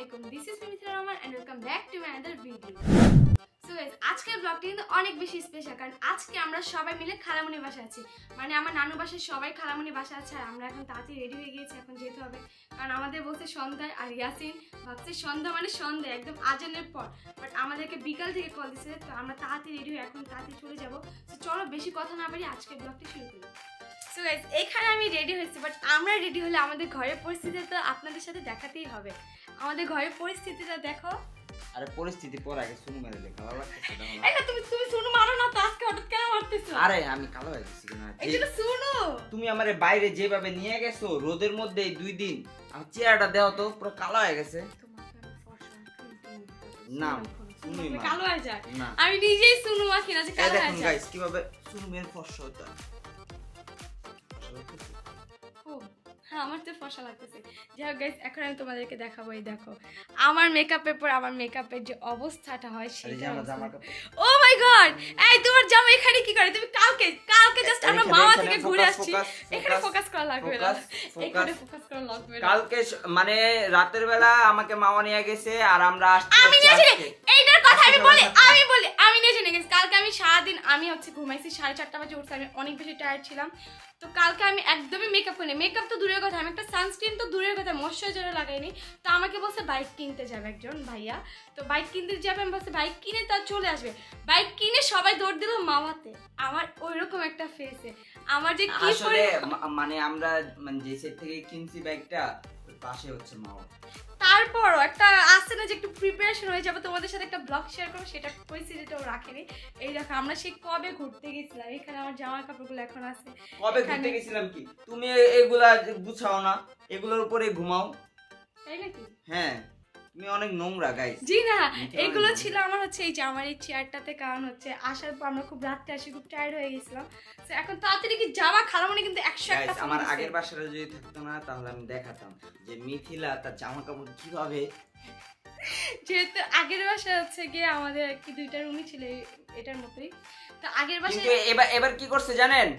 Assalamualaikum. This is Mithila Rahman and welcome back to my another video. So guys, আজকের ব্লগটি কিন্তু অনেক বেশি স্পেশাল কারণ আজকে আমরা সবাই মিলে খালামণির বাসায় আছি। মানে আমার নানু বাসায় সবাই খালামণির বাসায় আছে আর আমরা এখন তাড়াতাড়ি রেডি হয়ে গিয়েছি, এখন যেতে হবে কারণ আমাদের বলতে সন্ধ্যায় আর ইয়াসিন ভাবছে সন্ধ্যা মানে সন্ধ্যা একদম আজানের পর, বাট আমাদেরকে বিকাল থেকে কল দিচ্ছে, তো আমরা তাড়াতাড়ি রেডি হয়ে এখন তাড়াতাড়ি চলে যাবো। তো চলো বেশি কথা না বাড়ি আজকের ব্লগটি শুরু করি। সো গাইস, এখানে আমি রেডি হয়েছি, বাট আমরা রেডি হলে আমাদের ঘরের পরিস্থিতি তো আপনাদের সাথে দেখাতেই হবে। আমাদের ঘরের পরিস্থিতিটা দেখো। আরে পরিস্থিতি পর আগে শুনু মেরে দেখা ভালো লাগতেছে না। এটা তুমি শুনু মারো না, তো আজকে হঠাৎ কেন মারতেছো? আরে আমি কালো হয়ে গেছি না। এটা শুনু, তুমি আমারে বাইরে যেভাবে নিয়ে গেছো রোদের মধ্যে এই 2 দিন, আমার চেহারাটা দেও তো পুরো কালো হয়ে গেছে। না শুনুই মা কালো হয়ে যায়। আমি নিজেই শুনু মাখি না যে কালো হয়ে যায়। দেখুন গাইস কিভাবে শুনু মের ফর্সা হতো। হ্যাঁ আমার তো ফর্সা লাগতেছে। যাই হোক গাইস, এখন আমি তোমাদেরকে দেখাবো। এই দেখো আমার মেকআপের পর আমার মেকআপের যে অবস্থাটা হয় সেটা। ও মাই গড, এই তোমার জামা এখানে কি করে? তুমি কালকে জাস্ট আমরা মামা থেকে ঘুরে আসছি। এখানে ফোকাস করা লাগবে না, এখানে ফোকাস করা লাগবে না। কালকে মানে রাতের বেলা আমাকে মামা নিয়ে গেছে আর আমরা আসছি। আমি এইটার কথা আমি নিয়ে জেনে গেছি। কালকে আমি সারাদিন আমি ঘুমাইছি, 4:30 বাজে উঠছি। আমি অনেক বেশি টায়ার্ড ছিলাম, তো কালকে আমি একদমই মেকআপ করিনি। মেকআপ তো দূরের কথা, আমি একটা সানস্ক্রিন তো দূরের কথা, ময়শ্চারাইজারও লাগাইনি। তো আমাকে বলছে বাইক কিনতে যাবে একজন ভাইয়া, তো বাইক কিনতে যাবে। আমি বলছি বাইক কিনে তার চলে আসবে। বাইক কিনে সবাই দৌড় দিল মামাতে। আমার ওইরকম একটা ফেসে আমার যে কি আসলে মানে আমরা মানে যে সেট থেকে কিনছি বাইকটা ওই পাশে হচ্ছে মামা। তারপরও একটা আসছে না যে একটু প্রিপারেশন হয়ে যাবে, তোমাদের সাথে একটা ব্লগ শেয়ার করবো, সেটা পরিস্থিতিটাও রাখেনি। এই দেখো আমরা সেই কবে ঘুরতে গেছিলাম, এখানে আমার জামা কাপড়গুলো এখন আছে। কবে ঘুরতে গেছিলাম কি তুমি এগুলা গুছাও না, এগুলোর উপরে ঘুমাও তাই নাকি? হ্যাঁ তুমি অনেক নোংরা গাইস। জি না, এগুলো ছিল আমার এই যে আমার এই চেয়ারটাতে, কারণ আসার পর আমরা খুব রাত্রে আসি, খুব টায়ার্ড হয়ে গেছিলাম। তো এখন তাড়াতাড়ি কি জামা খালামণি কিন্তু 101টা। আমার আগের বাসাটা যদি থাকতো না তাহলে আমি দেখাতাম যে মিথিলা তার জামা কাপড় কিভাবে। যেহেতু আগের বাসা গিয়ে আমাদের কি 2টা রুমই ছিল এটার মতোই, তো আগের বাসায় এবার কি করছে জানেন,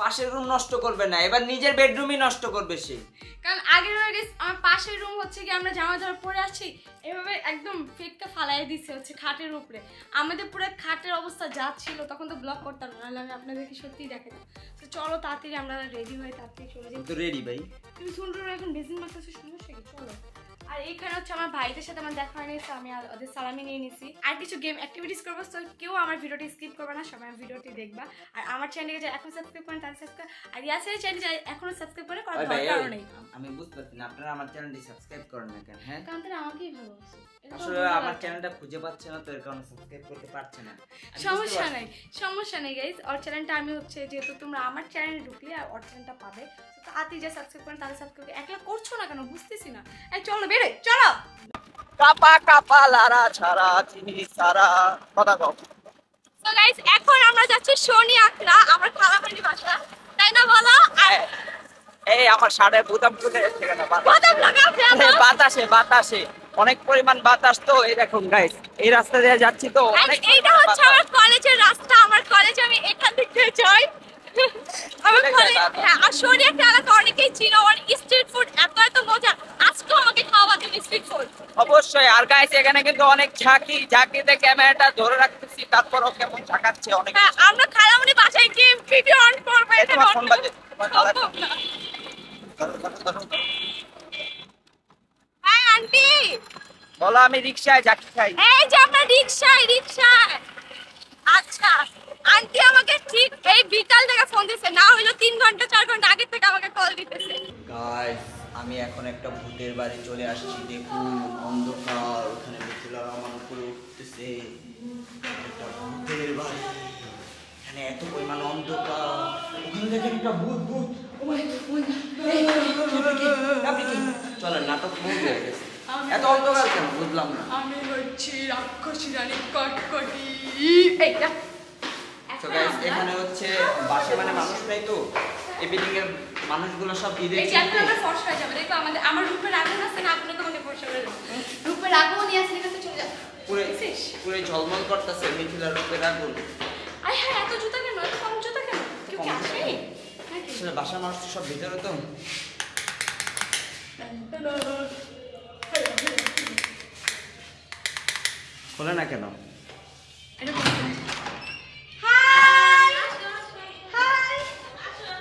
পাশের রুম নষ্ট করবে না, এবার নিজের বেডরুমই নষ্ট করবে সে। কারণ আগের আমার পাশের রুম কি আমরা জামা ধরে পরে আসছি, এভাবে একদম ফেকটা ফালাই দিচ্ছে খাটের উপরে। আমাদের পুরো খাটের অবস্থা যা ছিল তখন তো ব্লক করতাম না, নাহলে আমি আপনাদেরকে সত্যিই দেখাতাম। তো চলো তাড়াতাড়ি আমরা রেডি হয়ে তাড়াতাড়ি চলে যাই। তো রেডি ভাই, তুমি শুনছো এখন বেসিন মারতেছো, সমস্যা কি? চলো। আর এইখানে আমার ভাইদের সাথে আমার দেখা হয়ে নিয়েছে, আমি ওদের সালামি নিয়ে নিয়েছি। আর কিছু গেম অ্যাক্টিভিটিস করবো, তো কেউ আমার ভিডিওটি স্কিপ করবে না, সবাই ভিডিওটি দেখবা। আর আমার চ্যানেলকে যারা এখন সাবস্ক্রাইব করেন তাদের সাবস্ক্রাইব, আর ইয়াসের চ্যানেল যারা এখনো সাবস্ক্রাইব করে করার দরকার নেই। আমি বুঝতে পারছি না আপনারা আমার চ্যানেলটি সাবস্ক্রাইব করেন না কেন? হ্যাঁ কারণ তারা আমাকেই ভালোবাসে। আসলে আমার চ্যানেলটা খুঁজে পাচ্ছে না, তো এর কারণে সাবস্ক্রাইব করতে পারছে না। সমস্যা নেই গাইস, ওর চ্যানেলটা আমি যেহেতু তোমরা আমার চ্যানেলে ঢুকলে আর ওর চ্যানেলটা পাবে, তো তাড়াতাড়ি যা সাবস্ক্রাইব করেন তাদের সাবস্ক্রাইব। একলা করছো না কেন বুঝতেছি না। এই চলো বেরে চলো। কাপা লারা ছাড়া চিনি সারা কথা কও। সো গাইস, এখন আমরা যাচ্ছি শনি আখড়া, আমার খালামণির বাসা, তাই না বলো? এই আমার সাড়ে বুদাম ফুটে যাচ্ছে কেন? বুদাম লাগাও কেন? বাতাসে অনেক পরিমাণ বাতাস, তো এই দেখুন গাইস এই রাস্তা দিয়ে যাচ্ছি, তো এইটা হচ্ছে আমার কলেজের রাস্তা। আমার কলেজে আমি এখান থেকে যাই। আমার কলেজ আর শনি আখড়া এলাকা অনেকেই চিনো, আর স্ট্রিট ফুড এত মজা। আজকে আমাকে খাওয়া দিন স্ট্রিট ফুড অবশ্যই। আর গাইস এখানে কিন্তু অনেক ঝাঁকিতে ক্যামেরাটা ধরে রাখতেছি, তারপরও কেমন ঝাঁকাচ্ছে অনেক। হ্যাঁ আমরা খালামণি বাসায় গিয়ে ভিডিও অন করব, এটা ফোন বাজে। হাই আন্টি বলো। আমি রিকশায় ঝাঁকি খাই। এই যে আমরা রিকশায়। আচ্ছা আন্টি আমাকে ঠিক এই বিকাল থেকে ফোন দিছে, না হইলো 3 ঘন্টা 4 ঘন্টা আগে থেকে আমাকে কল দিতেছে। গাইস আমি এখন একটা ভূতের বাড়ি চলে আসছি। দেখুন অন্ধকার, ওখানে মিথিলা রহমান উপরে উঠতেছে। একটা ভূতের বাড়ি, এখানে এত পরিমাণ অন্ধকার, ওখানে দেখেন একটা ভূত। চলেন নাটক ভূত হয়ে গেছে, এত অন্ধকার কেন বুঝলাম না। আমি হচ্ছি রাক্ষসী রানী কটকটি। এইটা এখানে বাসে মানে মানুষ নাই, তো এই বিল্ডিং এর মানুষগুলো সব ঈদে আমরা ফর্সা হয়ে যাবে। দেখো আমার রূপের আগুন আছে না, আপনি তোমাকে ফর্সা করে দেবো। রূপের আগুন নিয়ে আসলে কাছে চলে যাবে, পুরো ঝলমল করতেছে মিথিলার রূপের আগুন। আই হ্যাঁ, এত জুতা কেন? এত কম জুতা কেন? কেউ কি আসে? আসলে বাসার মানুষ সব ভিতরে তো। বলে না কেন? এটা হাই হাই,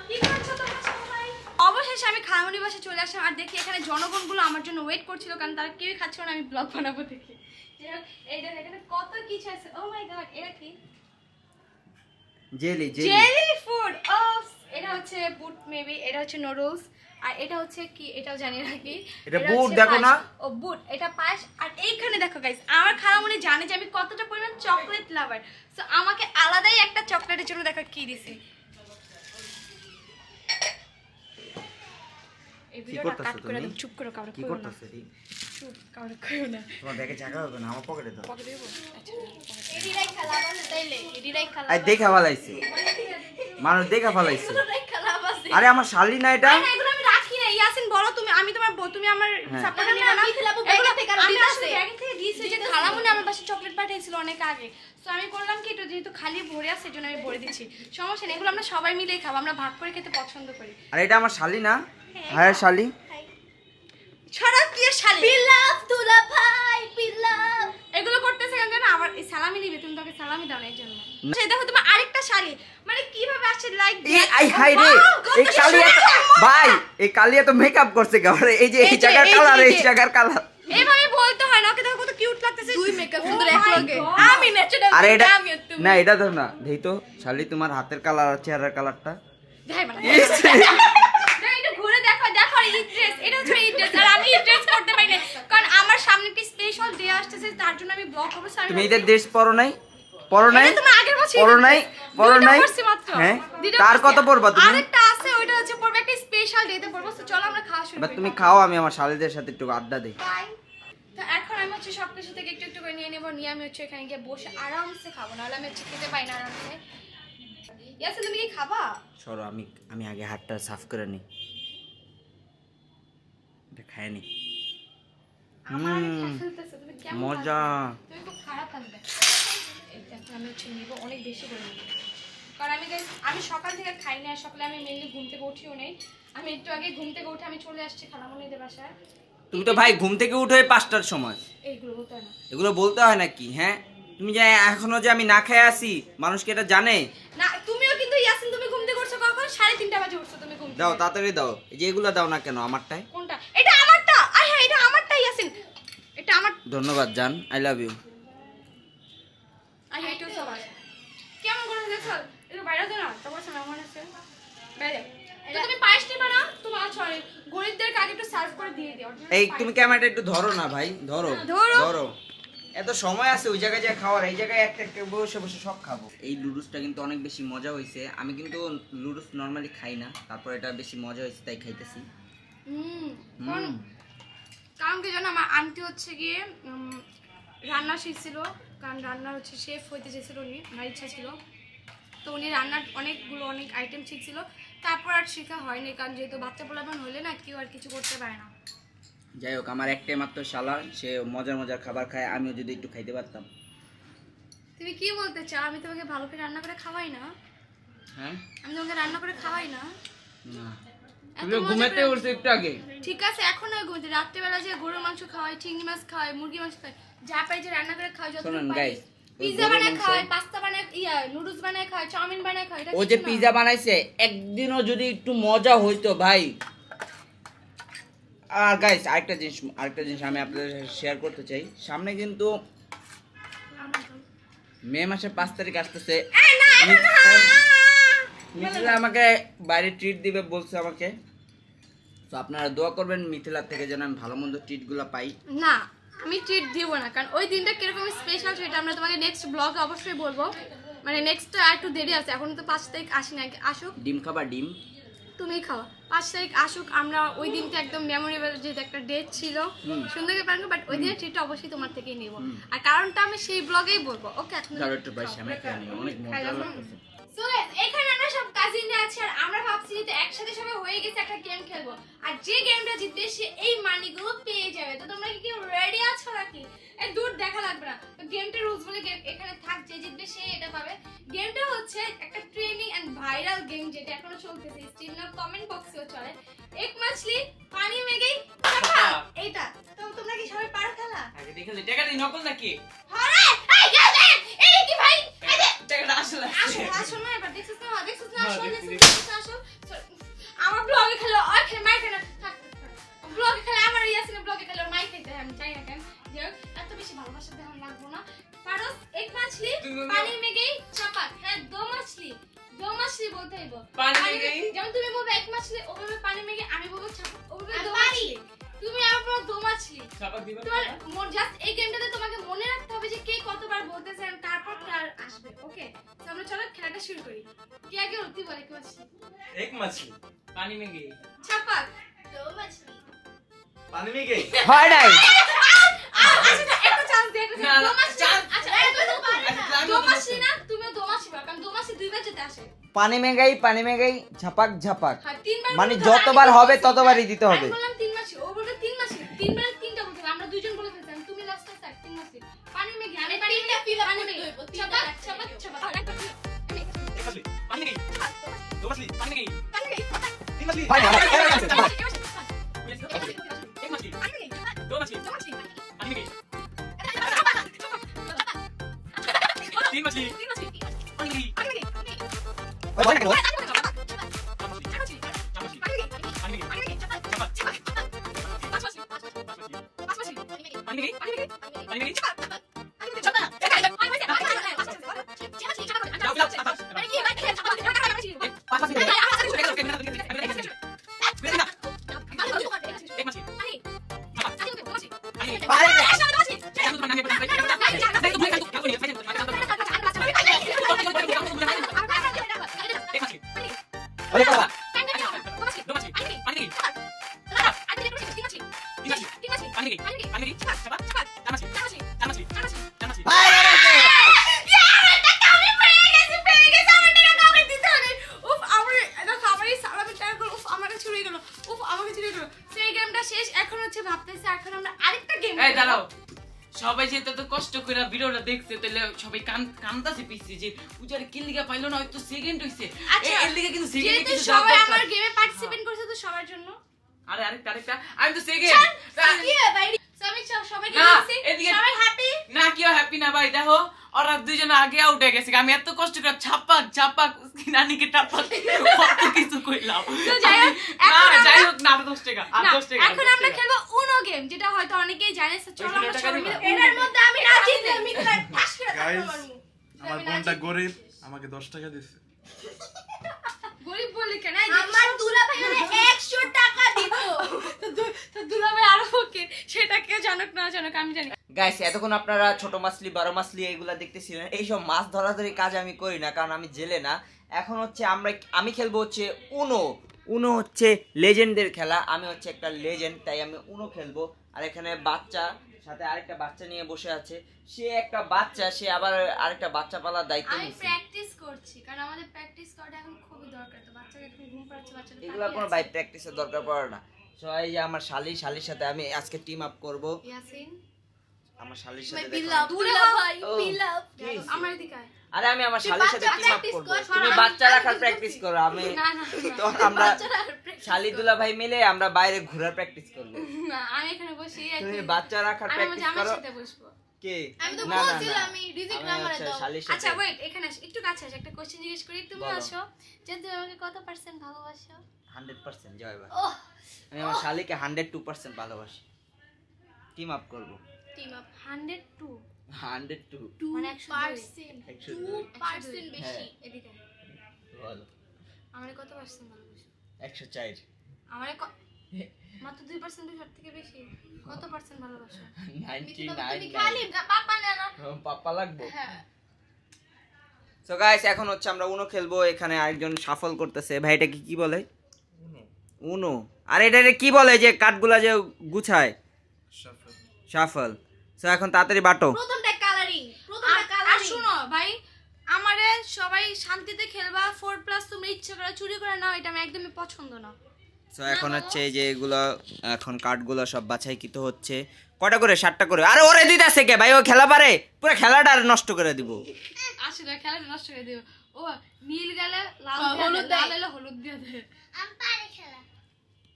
কি করছো তোমরা সবাই? অবশেষে আমি খালামণির বাসায় চলে আসলাম আর দেখি এখানে জনগণগুলো আমার জন্য ওয়েট করছিল, কারণ তারা কেউই খাচ্ছিল না আমি ব্লগ বানাবো দেখে। এই দেখো এখানে কত কিছু আছে। ও মাই গড, এটা কি? Jelly jelly food. ও, এটা হচ্ছে বুট মেবি, এটা হচ্ছে নুডলস, আর এটা হচ্ছে কি এটাও জানি না কি। এটা বুট দেখো না? ও বুট, এটা পায়েস। আর এইখানে দেখো গাইস, আমার খালামণি জানে যে আমি কতটা পরিমাণ চকলেট লাভার, সো আমাকে আলাদাই একটা চকলেটের জন্য দেখো কি দিছে। এই ভিডিওটা কাট করে দাও, চুপ করো, কাউরে কি কইও না। করতেছ রে? চুপ, কাউরে কইও না। তোমার ব্যাগে জায়গা হবে না, আমার পকেটে দাও। পকেটে দেব? আচ্ছা, এডিরাই খালাবা না তাইলে, এডিরাই খালাবা। আই দেখা ফালাইছে, মানুষ দেখা ফালাইছে। এডিরাই খালাবা। আরে আমার শালি না এটা। না, এগুলো আমি রাখি না। ইয়াসিন বলো তুমি, আমি তোমার বউ, তুমি আমার সাপোর্ট নিবা না? এগুলো থেকে আর দিতেছে, ব্যাগ থেকে দিয়েছে যে খালামণি আমার বাসায় চকলেট পাঠিয়েছিল অনেক আগে, সো আমি করলাম কি, এটা যেহেতু খালি ভরে আছে এজন্য আমি ভরে দিচ্ছি। সমস্যা নেই, এগুলো আমরা সবাই মিলেই খাবো, আমরা ভাগ করে খেতে পছন্দ করি। আরে এটা আমার শালি না? হ্যাঁ শালি। ছড়া কি শালি? পিলাফ তুলা ভাই পিলাফ। এগুলো করতেছে কেন? আবার এই সালামি নিবে, তুমি তাকে সালামি দাও না এর জন্য। সেই দেখো তুমি আরেকটা শালি, মানে কিভাবে আসছে লাইক এই হাই রে, এই কালিয়া ভাই, এই কালিয়া তো মেকআপ করছে গারে। এই যে এই জায়গার কালার, এই জায়গার কালার এইভাবে বলতে হয় না। ওকে দেখো কত কিউট লাগতেছে। দুই মেকআপ সুন্দর এক লগে। আমি ন্যাচারাল। আরে এটা না, এটা ধর না দেই তো শালি, তোমার হাতের কালার আর চেহারার কালারটা দেখাই মানে। না, এটা ঘুরে দেখো, দেখো এই ড্রেস, এটা হচ্ছে এই ড্রেস, আর আমি এই ড্রেস করতে পারি না কারণ আমার সামনে একটা স্পেশাল ডে আসছে, তার জন্য আমি ব্লগ করব। তুমি এদের ড্রেস পরো নাই? পরো নাই? তুমি আগের বছর পরো নাই? পরো নাই? হ্যাঁ, তার কত পরবা তুমি? আরেকটা আছে, ওইটা হচ্ছে পড়বে একটা স্পেশাল ডে তে পড়বো। তো চলো আমরা খাওয়া শুরু এবার করি। তুমি খাও, আমি আমার শালিদের সাথে একটু আড্ডা দেই। বাই। তো এখন আমি হচ্ছে সবকিছু থেকে একটু একটু করে নিয়ে নেবো, নিয়ে আমি হচ্ছে এখানে গিয়ে বসে আরামসে খাবো, নাহলে আমি হচ্ছে খেতে পাই না আরামসে। ইয়াসিন তুমি কি খাবা? সরো, আমি আগে হাতটা সাফ করে নিই, এটা খায় নি। আমার আমি খেয়ে ফেলতেছে, তুমি কেমন মজা। লাগবে? তুমি খুব খারাপ লাগবে। এই দেখো আমি হচ্ছে নিবো, অনেক বেশি করে নিবো, কারণ আমি সকাল থেকে খাই না। সকালে আমি মেনলি ঘুম থেকে উঠিও নেই, আমি একটু আগে ঘুম থেকে উঠে আমি চলে আসছি খালামণিদের বাসায়। তুমি তো ভাই ঘুম থেকে উঠো 5টার সময়, এইগুলো বলতে হয় না। এগুলো বলতে হয় নাকি? হ্যাঁ, তুমি যে এখনো যে আমি না খেয়ে আসি, মানুষ কি এটা জানে? না, তুমিও কিন্তু ইয়াসিন, তুমি ঘুম থেকে উঠছো কখন? 3:30 বাজে উঠছো তুমি ঘুম থেকে। দাও তাড়াতাড়ি দাও, এই যে এগুলো দাও না কেন আমারটাই? কোনটা? এটা আমারটা। আয় হ্যাঁ, এটা আমারটা ইয়াসিন, এটা আমার। ধন্যবাদ জান, I love you. I hate you so much. কেমন করে দেখছো? এটা বাইরে দাও না, তারপর শোনা মনে আছে বাইরে। তো তুমি পায়েস নিবা না? তোমার সরি, গরিবদের আগে একটু সার্ভ করে দিয়ে দিও। এই তুমি ক্যামেরাটা একটু ধরো না ভাই, ধরো ধরো। ধরো, এত সময় আছে ওই জায়গায় যা খাওয়ার, এই জায়গায় একটা একটা বসে বসে সব খাবো। এই লুডুসটা কিন্তু অনেক বেশি মজা হয়েছে। আমি কিন্তু লুডুস নর্মালি খাই না, তারপর এটা বেশি মজা হয়েছে তাই খাইতেছি। কারণ কি জানো, আমার আন্টি হচ্ছে গিয়ে রান্না শিখছিল, কারণ রান্না হচ্ছে শেফ হইতে চেয়েছিল উনি, আমার ইচ্ছা ছিল। তো উনি রান্নার অনেক আইটেম শিখছিল, তারপর আর শেখা হয়নি, কারণ যেহেতু বাচ্চা পোলাপান হলে না কেউ আর কিছু করতে পারে না। যাই হোক, আমার একটাই মাত্র শালা, সে মজার মজার খাবার খায়, আমিও যদি একটু খাইতে পারতাম। তুমি কি বলতে চাও? আমি তোমাকে ভালো করে রান্না করে খাওয়াই না? হ্যাঁ, আমি তোমাকে রান্না করে খাওয়াই না? না এত তুমি মজা ঘুমাতে করে- উঠছো একটু আগে। ঠিক আছে, এখন আর ঘুমতে, রাত্রেবেলা যে গরুর মাংস খাওয়াই, চিংড়ি মাছ খাওয়াই, মুরগি মাংস খাওয়াই, যা পাই যে রান্না করে খাওয়াই, যত শোনেন পারি। guys, ওই পিজ্জা গরুর বানায় মাংস- খাওয়াই, পাস্তা বানায়, নুডলস বানায় খাওয়াই, চাউমিন বানায় খাওয়াই, এটা ও যে কিছু না। পিজা বানাইছে, একদিনও যদি একটু মজা হইতো ভাই। আর গাইস, আরেকটা জিনিস আমি আপনাদের শেয়ার করতে চাই। সামনে কিন্তু মে মাসের 5 তারিখ আসতেছে। এই না, এটা না। মিথিলা আমাকে বাইরে ট্রিট দিবে বলছে আমাকে, তো আপনারা দোয়া করবেন মিথিলার থেকে যেন আমি ভালো মন্দ ট্রিটগুলো পাই। না, আমি ট্রিট দিব না, কারণ ওই দিনটা কিরকম স্পেশাল সেটা আমরা তোমাকে নেক্সট ব্লগে অবশ্যই বলবো। মানে নেক্সট আর একটু দেরি আছে, এখন তো 5 তারিখ আসি না, আসুক। ডিম খাবা? ডিম তুমি খাও, 5 তারিখ আসুক, আমরা ওই দিনটা একদম মেমোরেবল, যেটা একটা ডেট ছিল, সুন্দর করে পারবো, বাট ওই দিনের ট্রিটটা অবশ্যই তোমার থেকেই নেব, আর কারণটা আমি সেই ব্লগেই বলবো। ওকে, এখন ধরো একটু ভাই, সামনে খেয়ে নিও, অনেক মজা লাগতেছে। সো এখানে আমরা সব কাজিনরা আছি, আর আমরা ভাবছি যে একসাথে সবাই হয়ে গেছে একটা গেম খেলবো, আর যে গেমটা জিতবে সে এই মানিগুলো পেয়ে যাবে। তো তোমরা কি কেউ রেডি আছো নাকি? এই দূর দেখা লাগবে না, গেমটা রুলস বলে এখানে থাক, যে জিতবে সে এটা পাবে। গেমটা হচ্ছে একটা ট্রেনিং এন্ড ভাইরাল গেম, যেটা এখনো চলতেছে, স্টিল না কমেন্ট বক্সেও চলে। এক মাছলি পানি মে গই এইটা। তো তোমরা কি সবাই পারো খেলা? আগে দেখে টাকা দিই, নকল নাকি? হরে আসো আসো না এবার দেখছিস না আসো আমার ব্লগে খেলো ওই খেলে মাই খেলে ব্লগে খেলে আমার ইয়াসিনের ব্লগে খেলে মাই খেতে আমি চাই না কেন যে এত বেশি ভালোবাসা দেখাম লাগবো না পারস এক মাছলি পানি মে গই ছাপাক হ্যাঁ দো মাছলি বলতে হইব পানি মে গই যেমন তুমি বলবে এক মাছলি ওভাবে পানি মে গই আমি বলবো ছাপাক ওভাবে দো মাছলি তুমি আমার পুরো দো মাছলি ছাপাক দিবা তোমার মন জাস্ট এই গেমটাতে তোমাকে মনে রাখতে হবে যে কে কতবার বলতেছে আর তারপর কার আসবে ওকে তো আমরা চলো খেলাটা শুরু করি কে আগে উঠতি বলে কি মাছলি এক মাছলি পানি মে গই ছাপাক দো মাছলি পানি মে গই হয় নাই আচ্ছা একটা চান্স দে না, দো মাছলি chance- আচ্ছা তুমি তো পারবে না দো মাছলি না তুমি দো মাছলি কারণ দো মাছলি দুইবার যেতে আসে পানি মে গই ঝাপাক ঝাপাক হ্যাঁ তিনবার মানে বলতে হবে, যতবার আমি হবে বলছি, ততবারই দিতে হবে। আমি বললাম তিন মাছলি ও বলল তিন মাছলি তিনবার তিনটা বলতে হবে আমরা দুইজন বলে ফেলতাম তুমি লাস্টে স্যার তিন মাছলি পানি মে গই আমি পানি মে ফিল আপ করতে হইব ছাপাক এক মাছলি পানি মে গই দো মাছলি পানি মে গই তিন মাছলি পানি এক মাছলি দো মাছলি পানি মে গই তিন মাছলি পানি মে গই সবাই যে এত কষ্ট করে ভিডিওটা দেখছে তাহলে সবাই কান্দাছে পিছে যে পূজার কি লিগা পাইলো না হয়তো সেকেন্ড হইছে এর লিগা কিন্তু সেকেন্ড যেহেতু সবাই আমার গেমে পার্টিসিপেট করছে তো সবার জন্য আরে আরেকটা আমি তো সেকেন্ড কি ভাই সবাই সবাই না, গেছে এদিকে- সবাই হ্যাপি না কেউ হ্যাপি না ভাই দেখো ওরা দুইজন আগে আউট হয়ে গেছে আমি এত কষ্ট করে ছাপাক নানিকে টাপাক কত কিছু কইলাম তো যাই হোক, না এখন যাই আমরা- হোক না 10 টাকা আর না, 10 টাকা এখন আমরা খেলবো উনো গেম যেটা হয়তো অনেকেই জানে তো চলো আমরা টাকা সবাই দিবা? মিলে এর মধ্যে আমি না জিতলে আমি তো ঠাস করে Guys, থাকতে পারবো আমার বোনটা গরিব আমাকে 10 টাকা দিচ্ছে গরিব বলে কেন আমার দুলা ভাই 100 টাকা দিব তো দুলাভাই আরো ওকে সেটা কেউ জানুক না জানুক আমি জানি গাইস এতক্ষণ আপনারা ছোট মাছলি বড় মাছলি এইগুলা দেখতেছিলেন এইসব মাছ ধরাধরি কাজ আমি করি না কারণ আমি জেলে না এখন হচ্ছে আমি খেলবো হচ্ছে উনো হচ্ছে লেজেন্ডের খেলা আমি হচ্ছে একটা লেজেন্ড তাই আমি উনো খেলবো আর এখানে বাচ্চা সাথে আরেকটা বাচ্চা নিয়ে বসে আছে সে একটা বাচ্চা সে আবার আরেকটা বাচ্চা পালার দায়িত্ব আমি নিচ্ছে প্র্যাকটিস করছি কারণ আমাদের প্র্যাকটিস করাটা এখন খুবই দরকার তো বাচ্চাকে এখন ঘুম পাড়াচ্ছে বাচ্চাটা এগুলা কোনো বাই প্র্যাকটিসের দরকার পড়ে না সবাই যে আমার শালির সাথে আমি আজকে টিম আপ করব ইয়াসিন আমার শালির সাথে দেখো। বিল্লাহ দুলা ভাই ও, বিল্লাহ কি হইছে? আমার এদিকে আয়। আরে আমি আমার তুই শালির সাথে বাচ্চা টিম আপ practice করব কর, তুমি আমি- বাচ্চা রাখার প্র্যাকটিস করো আমি না না তো আমরা বাচ্চারা practice শালি দুলা ভাই মিলে আমরা বাইরে ঘোরার প্র্যাকটিস করব না আমি এখানে বসি তুমি বাচ্চা রাখার আমি আমার প্র্যাকটিস জামার করো সাথে বসবো কে আমি তো না, না, বলছিলাম না। আমি রিজিক আমি নাম্বারে হচ্ছে দাও শালির আচ্ছা সাথে ওয়েট এখানে আসো একটু কাছে আসো একটা কোশ্চেন জিজ্ঞেস করি তুমি বলো। আসো যে তুমি আমাকে কত পার্সেন্ট ভালোবাসো 100% জয় ভাই ওহ আমি আমার শালিকে 102% ভালোবাসি টিম আপ করব টিম আপ 102 102 মানে 102 2% বেশি হ্যাঁ। এদিকে বলো আমারে কত পার্সেন্ট ভালোবাসো 104 আমারে মাত্র 2% বেশি সব থেকে বেশি কত পার্সেন্ট ভালোবাসো 99 তুমি খালি পাপা না না পাপ্পা লাগবো হ্যাঁ সো গাইস এখন হচ্ছে আমরা উনো খেলবো এখানে আরেকজন শাফল করতেছে ভাই এটা কি বলে উনো আর এটা কি বলে যে কাঠগুলা যে গুছায় শাফল সো এখন তাড়াতাড়ি বাটো প্রথমটা কালারিং প্রথমটা আর কালারিং শুনো ভাই আমারে সবাই শান্তিতে খেলবা 4+ তুমি ইচ্ছা করে চুরি করে নাও এটা আমি একদমই পছন্দ না সো এখন হচ্ছে এই যে এগুলো এখন কাঠগুলো সব বাছাইকৃত হচ্ছে কটা করে 7টা করে আরে ওরে দিতাছে কে ভাই ও খেলা পারে পুরো খেলাটা আর নষ্ট করে দিব আসলে খেলাটা নষ্ট করে দিও ও নীল গেলে লাল হলুদ হলুদ দেয়। লাল এলে হলুদ দিয়ে দে আমি পারি খেলা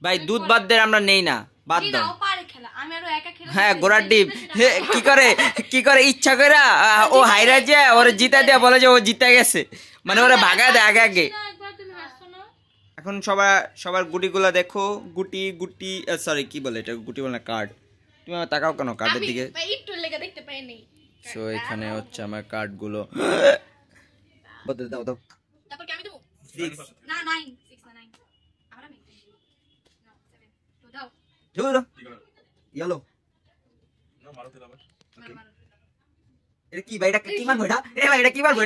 ভাই দুধ বাদ দে আমরা নেই না, বাদ দাও। ও পারে খেলা, আমি আরো একা খেলা। হ্যাঁ গোড়ার ডিম কি করে ইচ্ছা করে ও হাইরা যায় ওরে জিতা দেয়া বলে যে ও জিতে গেছে, মানে ওরা ভাগা দেয় আগে আগে। একবার তুমি হাসছো না? এখন সবার গুটিগুলা দেখো, গুটি সরি কি বলে এটা, গুটি বলে না, কার্ড। তুমি আমার তাকাও কেন কার্ডের দিকে? ভাই একটু লেগে দেখতে পাইনি। সো এখানে হচ্ছে আমার কার্ডগুলো। দাও তারপর কি আমি দেবো? 6 না 9 6 না 9 আবার আমি না 7 তো দাও ইয়েলো। না মারো দিলা আবার। মারো। এটা কি ভাই, এটা কি মারবো এটা? এ ভাই এটা কি মারবো,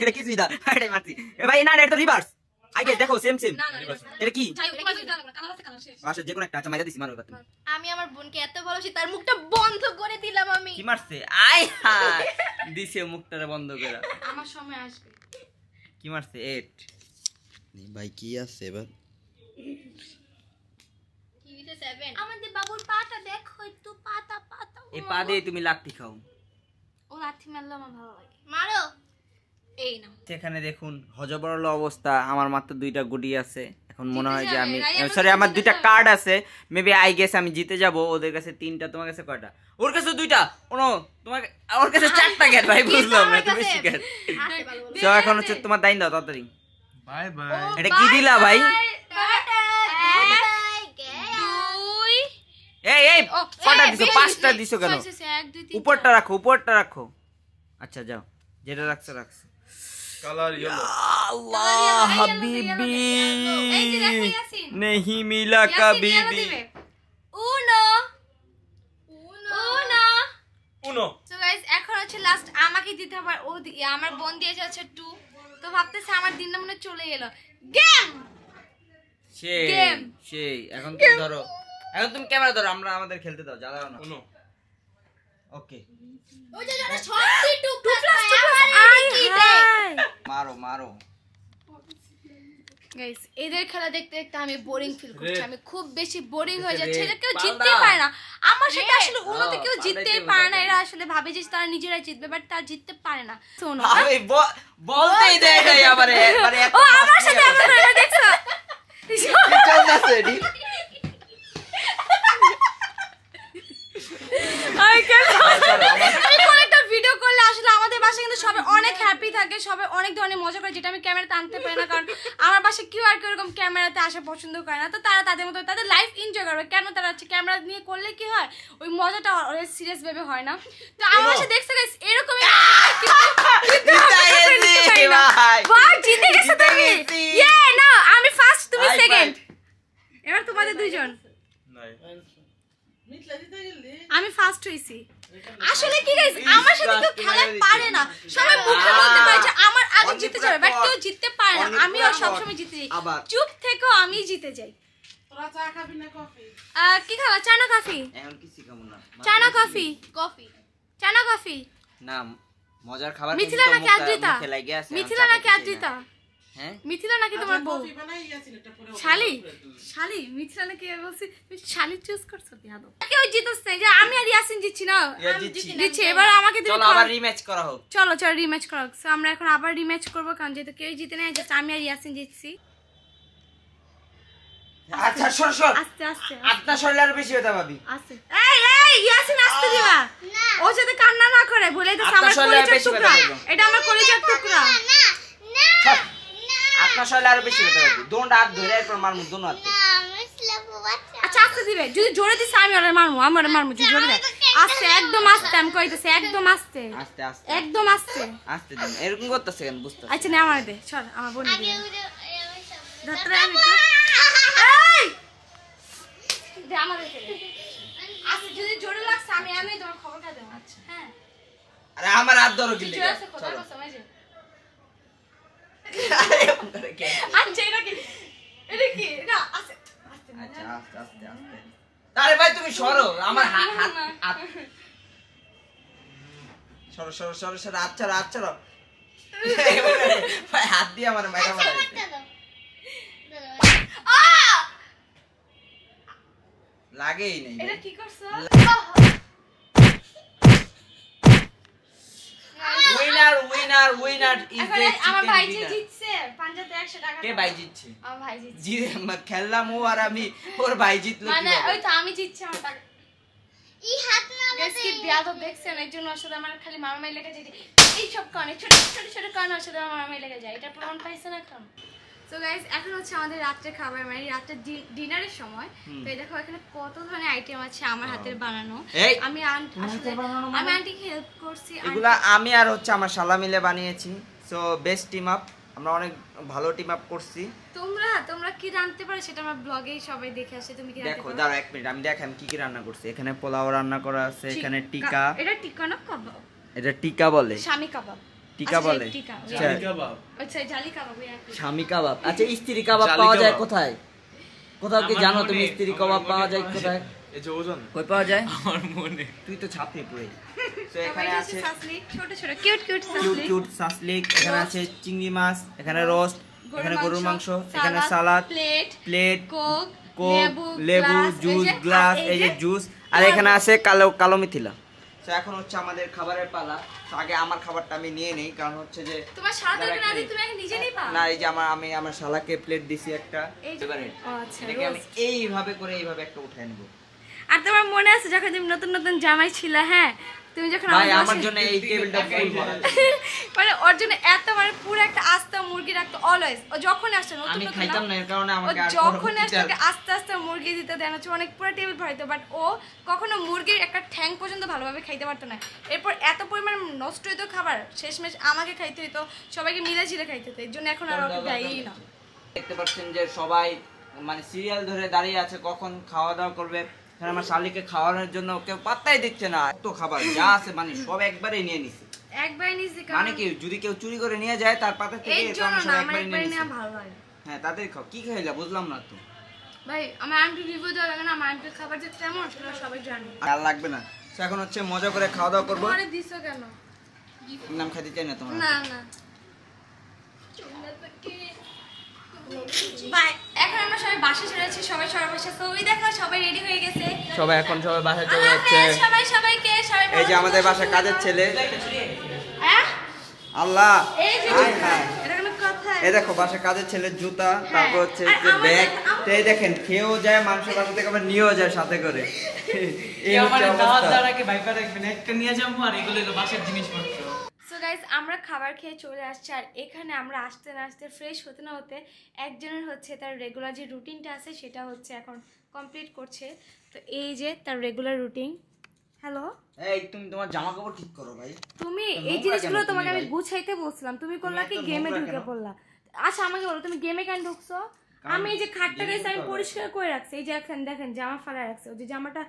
এটা কি সুইদা? এটাই মারছি। এ ভাই না এটা রিভার্স। আগে দেখো সেম না এটা কি? যাই ওটা কি দাও, কালার আছে কালার শেষ। আচ্ছা যে কোনো একটা আচ্ছা মাইরা দিছি, মারো তুমি। আমি আমার বোনকে এত ভালোবাসি, তার মুখটা বন্ধ করে দিলাম আমি। কি মারছে? আয় হায় দিছে মুখটারে বন্ধ করে। আমার সময় আসবে। কি মারছে? 8 ভাই কি আছে এবার? কি দিতে 7? আমাদের বাবুর পাটা দেখো একটু, পাতা। এই পা দিয়ে তুমি লাঠি খাও। ও লাঠি মারলে আমার ভালো লাগে। মারো। এই না সেখানে দেখুন হজবরল অবস্থা, আমার মাত্র 2টা গুটি আছে। এখন মনে হয় যে যাবে, আমি রাই, সরি আমার জিতে 2টা যাবে। কার্ড আছে, মেবি আই গেস আমি জিতে যাব। ওদের কাছে 3টা, তোমার কাছে কয়টা? ওর কাছে 2টা। তোমার ওর কাছে 4টা গেট ভাই, বুঝলাম না তুমি বেশি গেট। আসে ভালো ভালো। সো এখন হচ্ছে তোমার দাইন দাও তাড়াতাড়ি। Bye bye. এটা কি দিলা ভাই? টাটা, বাই, দুই এই ও, কয়টা এই, দিছো? বেশ, 5টা বেশ, দিছো কেন? 1 2 3 উপরটা রাখো। আচ্ছা যাও, যেটা রাখছো। Colour yellow. আল্লাহ হাবিবি এই যে দেখো ইয়াসিন, नहीं मिला ইয়াসিন कभी ইয়ালো भी। দিবে। উনো উনো। সো গাইস এখন হচ্ছে লাস্ট আমাকে দিতে হবে। আমার বোন দিয়েছে হচ্ছে 2, তো ভাবতেছে আমার দিনটা মনে হয় চলে গেল। Game Game. সেই এখন তুমি ধরো, এখন তুমি ক্যামেরা ধরো, আমরা আমাদের খেলতে দাও, জ্বালাও না। উনো। ওকে ওই যে যারা সত্যি 2+ আমার কি দেয়? মারো গাইস এদের খেলা দেখতে দেখতে আমি বোরিং ফিল করছি। Red. আমি খুব বেশি বোরিং হয়ে যাচ্ছে। Red. এরা কেউ পাল্টা। জিততে পারে না। আমার সাথে আসলে উনোতে কেউ পাল্টাইতে জিততেই হবে পারে না। তাকে। এরা আসলে ভাবে যে তারা নিজেরাই জিতবে, বাট তারা জিততে পারে না। শোনো আমি বলতেই দেয় নাই আবার ও আমার সাথে এমন করে দেখছো? আমি কোন একটা ভিডিও করলে আসলে আমাদের বাসায় কিন্তু সবাই অনেক হ্যাপি থাকে, সবাই অনেক ধরনের মজা করে, যেটা আমি ক্যামেরাতে আনতে পারি না। কারণ আমার বাসায় কেউ আর এরকম ক্যামেরাতে আসা পছন্দ করে না। তো তারা তাদের মতো তাদের লাইফ এনজয় করবে। কেন তারা হচ্ছে ক্যামেরা নিয়ে করলে কি হয়, ওই মজাটা অনেক সিরিয়াস ভাবে হয় না। তো আমার বাসায় দেখছো গাইস এরকমই ভাই জিতে গেছো তুমি। ইয়ে না আমি ফার্স্ট, তুমি সেকেন্ড। এবার তোমাদের দুইজন। নাই। আমি ফার্স্ট হইছি। আসলে কি গাইস আমার সাথে কেউ খেলা পারে না। সবাই মুখে বলতে পারে যে আমার আগে জিতে যাবে, বাট কেউ জিততে পারে না। আমিও সবসময় জিতে যাই। আবার। চুপ থেকেও আমি জিতে যাই। কি খাবা? চা না কফি? এখন কি শিখাবো না? চা না কফি? কফি। চা না কফি? না মজার খাবার মিথিলা নাকি আদ্রিতা? মিথিলা নাকি আদ্রিতা? হ্যাঁ মিথিলা নাকি তোমার বউ? শালি মিথিলা নাকি বলছি তুমি শালি চুজ করছো বিয়াদব। কেউ জিতছে যে আমি আর ইয়াসিন জিতছি না। জিতছে এবার আমাকে তুমি চলো আবার রিম্যাচ করা হোক। চলো রিম্যাচ করা হোক। So, আমরা এখন আবার রিম্যাচ করবো, কারণ যেহেতু কেউ জিতে নেই, জাস্ট আমি আর ইয়াসিন জিতছি। আচ্ছা সর আস্তে আস্তে আপনার শরীর আরো বেশি হতে পাবি। আস্তে। এই ইয়াসিন আস্তে দিবা। ও যাতে কান্না না করে, বলে দিস আপনার আমার শরীরে কলিজার বেশি টুকরা। ব্যথা পাইবো। এটা আমার কলিজার টুকরা। আপনার শরীর আরো বেশি হতে পারবি। দোনটা হাত ধরে এরপর মারমু দোনো হাতে। আচ্ছা আস্তে দিবে। যদি জোরে দিস আমি ওরে মারমু যদি জোরে দেয়। আস্তে একদম আস্তে, আমি কইতেছি একদম আস্তে। আস্তে আস্তে একদম আস্তে। আস্তে দিন এরকম করতেছে কেন বুঝতে আচ্ছা নে আমার দে, চল আমার বোন দে। ধরতে আমি এই দে আমার দে। আচ্ছা যদি জোরে লাগছে আমি তোমার খবরটা দেব। আচ্ছা হ্যাঁ আরে আমার হাত ধরো গিলে জোরে আছে কথা চলো কথা মাঝে। আচ্ছা আচ্ছা এটা কি না আস্তে আস্তে আস্তে আস্তে আস্তে আরে ভাই তুমি সরো আমার হাত সরো আচ্ছা ভাই হাত দিয়ে আমার মাইরা মারা লাগেই নাই এটা কি করছো? উইনার ইজ এখন আমার ভাই যে জিতছে পাঞ্জাতে 100 টাকা কে ভাই জিতছে? আমার ভাই জিতছে। জি খেললাম ও আর আমি, ওর ভাই জিতলো মানে কিভাবে? ওই তো আমি জিতছি আমার টাকা। ই হাত না গাইস কি বিয়াদব দেখছেন, এর জন্য ওর সাথে আমার খালি মারামারি লেগে যায়। এই সব কানে ছোট ছোট ছোট কানে ওর সাথে আমার মারামারি লেগে যায়। এটা প্রমাণ পাইছেন এখন। সো গাইস এখন হচ্ছে আমাদের রাত্রে খাবার, মানে রাত্রে ডিনারের সময়। তো এই দেখো এখানে কত ধরনের আইটেম আছে আমার হাতের বানানো। এই আমি আসলে আমি আন্টিকে হেল্প করছি। এগুলা আমি আর হচ্ছে আমার শালা মিলে বানিয়েছি। সো বেস্ট টিম আপ, আমরা অনেক ভালো টিম আপ করছি। তোমরা কি রাঁধতে পারো সেটা আমার ব্লগেই সবাই দেখে আসে। তুমি কি রাঁধতে দেখো পারো? দাঁড়া এক মিনিট, আমি দেখাম কি কি রান্না করছি। এখানে পোলাও রান্না করা আছে, এখানে টিকা, এটা টিকা না কাবাব? এটা টিকা বলে, স্বামী কাবাব। টিকা আচ্ছা, বলে, টিকা। আচ্ছা, আচ্ছা জালি কাবাব ওই একই। স্বামী কাবাব। আচ্ছা স্ত্রী কাবাব জালি পাওয়া যায় কাবাব। কোথায়? কোথাও কি আমার জানো মনে- তুমি স্ত্রী আমার কাবাব মনে পাওয়া যায় হয়- কোথায়? এই যে ওজন কই পাওয়া যায়? আমার মনে তুই তো ছাপনি পুরো। তো সবাই এখানে হচ্ছে আছে সাসলিক, ছোট ছোট cute cute cute shashlik. Cute shashlik, এখানে আছে চিংড়ি মাছ, এখানে রোস্ট, এখানে গরুর মাংস, সালাদ, এখানে সালাদ, প্লেট, প্লেট, কোক, কোক, লেবু, জুস, এই যে, গ্লাস, আর এই যে জুস, আর এখানে আছে কালো মিথিলা। তো এখন হচ্ছে আমাদের খাবারের পালা। তো আগে আমার খাবারটা আমি নিয়ে নেই, কারণ হচ্ছে যে তোমার সাদা দাঁড়া না এক দিয়ে মিনিট। তুমি আগে নিজে নিবা। না এই যে আমি আমার শালাকে প্লেট দিছি একটা। এই যে- এবারে ও আচ্ছা, এটাকে আমি roast। এইভাবে একটা উঠায় নেব। আর তোমার মনে আছে যখন তুমি নতুন নতুন জামাই ছিলা, হ্যাঁ তুমি যখন ভাই আমাদের আমার বাসায়- জন্য এই টেবিলটা ফুল ভরা। মানে ওর জন্য এত মানে পুরো একটা আস্তা মুরগি রাখতো অলওয়েজ। ও যখন আসছে নতুন আমি নতুন খাইতাম না, এর কারণে ও আমাকে আর যখন আসছে পরবর্তীতে ওকে আস্তে আস্তে মুরগি দিতে দেন হচ্ছে অনেক পুরো টেবিল ভরাইতো, বাট ও কখনো মুরগির একটা ঠ্যাং পর্যন্ত ভালোভাবে খাইতে পারতো না। এরপর এত পরিমাণ নষ্ট হইতো খাবার, শেষমেশ আমাকে খাইতে হইতো, সবাইকে মিলে ঝিলে খাইতে হতো। এর জন্য এখন আর ওকে দেয়ই না। দেখতে পাচ্ছেন যে সবাই মানে সিরিয়াল ধরে দাঁড়িয়ে আছে কখন খাওয়া দাওয়া করবে। এখানে আমার শালিকে খাওয়ানোর জন্য কেউ পাত্তাই দিচ্ছে না। এত খাবার যা আছে মানে সব একবারে নিয়ে নিছে। একবার নিছি মানে কি যদি কেউ চুরি করে নিয়ে যায় তার পাতা থেকে এর তো জন্য আমি সব না, আমার একবারে একবার নিয়ে নেওয়া নিছি। ভালো লাগে। হ্যাঁ তাদের খাও। কি খাইলা বুঝলাম না তো। ভাই আমার আন্টি রিভিউ দেওয়া লাগে না, আমার আন্টির খাবার যে কেমন সেটা সবাই জানে। আর লাগবে না। তো এখন হচ্ছে মজা করে খাওয়া দাওয়া করবো। তোমারে দিছো কেন? নাম খাইতে চাই না তোমার। না না ভাই এখন আমরা সবাই বাসা চলেছি, সবাই সবার বাসা। তো ওই দেখো সবাই রেডি হয়ে গেছে। সবাই এখন বাসায় চলে আল্লাহ যাচ্ছে। হাফেজ, সবাই সবাইকে সবাই এই যে আমাদের বাসায় কাজের ছেলে। হ্যাঁ আল্লাহ এই যে হায় হায়। এটা কোনো কথা? এই দেখো বাসায় কাজের ছেলের জুতা, তারপর হচ্ছে আর যে আমার ব্যাগ। দেখো, তো এই দেখেন খেয়েও যায় মানুষ, বাসা থেকে আবার নিয়েও যায় সাথে করে। এই হচ্ছে অবস্থা। ভাইপা রাখবেন, একটা নিয়ে যাবো আর এগুলো হলো বাসার জিনিসপত্র। সো গাইস আমরা খাবার খেয়ে চলে আসছি, আর এখানে আমরা আসতে না আসতে ফ্রেশ হতে না হতে একজনের হচ্ছে তার রেগুলার যে রুটিনটা আছে সেটা হচ্ছে এখন কমপ্লিট করছে। তো এই যে তার রেগুলার রুটিন। হ্যালো এই তুমি তোমার জামা কাপড় ঠিক করো ভাই। তুমি তো এই নোংরা জিনিসগুলো কেন তোমাকে তুমি আমি ভাই? গুছাইতে বলছিলাম, তুমি করলা কি এত গেমে নোংরা ঢুকে কেন? পড়লা। আচ্ছা আমাকে বলো তুমি গেমে কেন ঢুকছো? আমি এই যে খাটটা গেমে গেছে আমি ঢুকতে হবে। পরিষ্কার করে রাখছি। এই যে এখন দেখেন জামা ফালা রাখছে, ওই যে জামাটা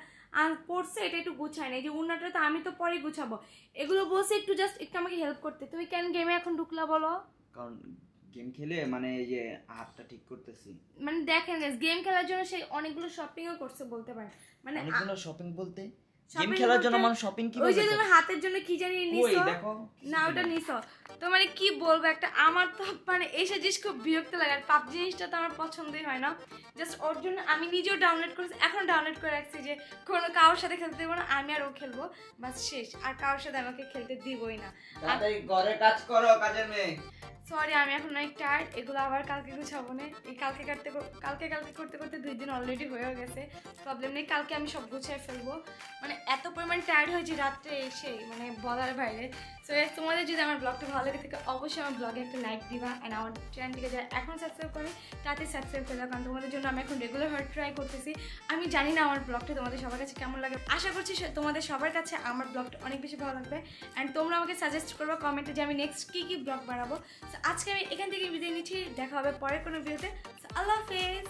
পড়ছে এটা একটু গুছায় না। এই যে উন্নাটা তো আমি তো পরে গুছাবো। এগুলো বলছে একটু জাস্ট একটু আমাকে হেল্প করতে। তুমি কেন গেমে এখন ঢুকলা বলো? কারণ গেম খেলে মানে এই যে হাতটা ঠিক করতেছি। মানে দেখেন গেম খেলার জন্য সে অনেকগুলো শপিংও করছে বলতে পারেন। মানে অনেকগুলো শপিং বলতে গেম shopping খেলার জন্য বলতে- মানুষ শপিং কি ওই যে বলে? তুমি হাতের জন্য কি জানি ওই নিছো দেখো না, ওটা নিছো তো মানে কি বলবো একটা। আমার তো মানে এইসব জিনিস খুব বিরক্ত লাগে। আর পাবজি জিনিসটা তো আমার পছন্দই হয় না। জাস্ট ওর জন্য আমি নিজেও ডাউনলোড করেছি, এখন ডাউনলোড করে রাখছি যে কোনো কারোর সাথে খেলতে দেবো না, আমি আর ও খেলবো, বাস শেষ। আর কারোর সাথে আমাকে খেলতে দিবই না। তাড়াতাড়ি ঘরে কাজ করো, কাজের মেয়ে। সরি আমি এখন অনেক টায়ার্ড, এগুলো আবার কালকে গুছাবো না। এই কালকে কালকে করতে করতে 2 দিন অলরেডি হয়েও গেছে, প্রবলেম নেই, কালকে আমি সব গুছিয়ে ফেলবো। মানে এত পরিমাণ টায়ার্ড হয়েছি রাত্রে এসে, মানে বলার বাইরে। সো তোমাদের যদি আমার ব্লগটা ভালো লেগে থাকে অবশ্যই আমার ব্লগে একটা লাইক দিবা, অ্যান্ড আমার চ্যানেলটিকে যারা এখন সাবস্ক্রাইব করে তাড়াতাড়ি সাবস্ক্রাইব করে দাও, কারণ তোমাদের জন্য আমি এখন রেগুলারভাবে ট্রাই করতেছি। আমি জানি না আমার ব্লগটা তোমাদের সবার কাছে কেমন লাগে, আশা করছি তোমাদের সবার কাছে আমার ব্লগটা অনেক বেশি ভালো লাগবে। অ্যান্ড তোমরা আমাকে সাজেস্ট করবে কমেন্টে যে আমি নেক্সট কী কী ব্লগ বানাবো। সো আজকে আমি এখান থেকে বিদায় নিচ্ছি, দেখা হবে পরের কোনো ভিডিওতে। আল্লাহ হাফেজ।